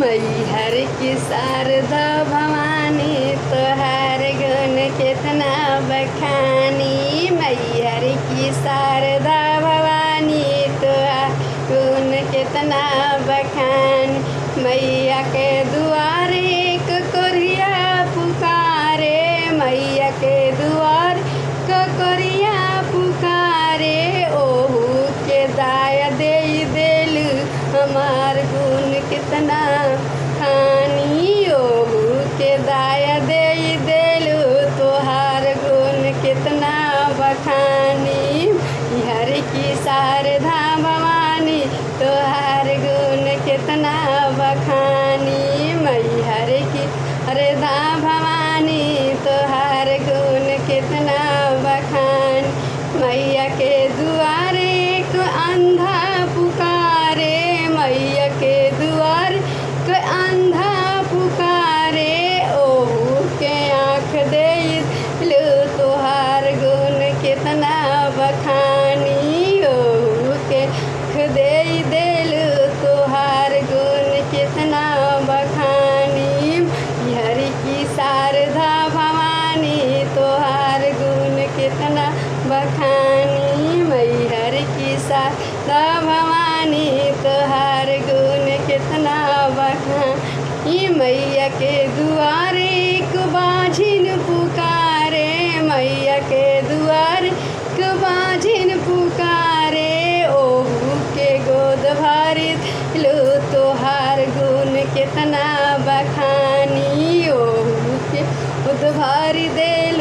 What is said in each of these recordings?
मैहर की शारदा भवानी तोहार गुण कितना बखानी। मैहर की शारदा भवानी तोहार गुण कितना बखानी। मैया के दुआरे एक कोरिया पुकारे, मैया के दुआर कोरिया पुकारे। ओहू के दाया दे दिल हमार गुण कितना खानी। ओहू के दाया दे दिल तोहार गुण कितना बखानी। मैहर की शारदा भवानी तोहार गुण कितना बखानी। मैहर की शारदा भवानी तोहार गुण कितना बखानी। मैया के दुआरे एक अंधा पुकारे, मैया के दुआर को अंधा पुकारे। ओहू के आँख दे दिल तोहार गुण कितना बखानी। ओहू के आँख दे दिल तोहार गुण कितना बखानी। मैहर की शारदा भवानी तोहार गुण कितना बखानी। मैहर की शारदा भवानी तोहार गुण कितना बखानी। मैया के दुआरे एक बाझिन पुकारे, मैया के दुआरे एक बाझिन पुकारे। ओहू के गोद भरी दिल तोहार गुण कितना बखानी। ओहू के गोद भरी दिल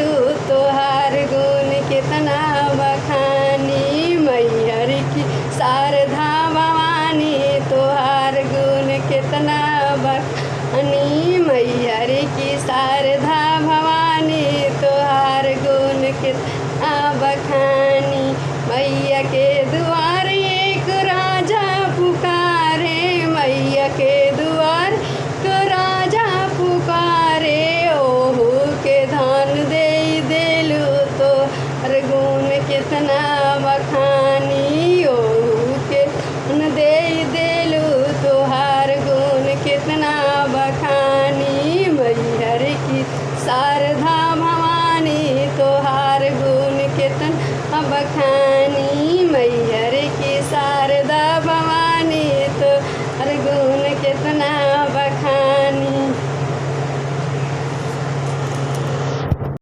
तोहार गुण कितना बखानी। मैहर की शारदा भवानी तोहार गुण कितना बखानी। मैहर की शारदा भवानी तोहार गुण कितना बखानी। मैया के द्वार एक राजा पुकारे, मैया के द्वार एक राजा पुकारे। ओहू के धान दे दिल तोहार गुण कितना बखानी। ओहू के धान दे दिल तोहार गुण कितना बखानी। मैहर की शारदा भवानी तोहार गुण कितना बखानी।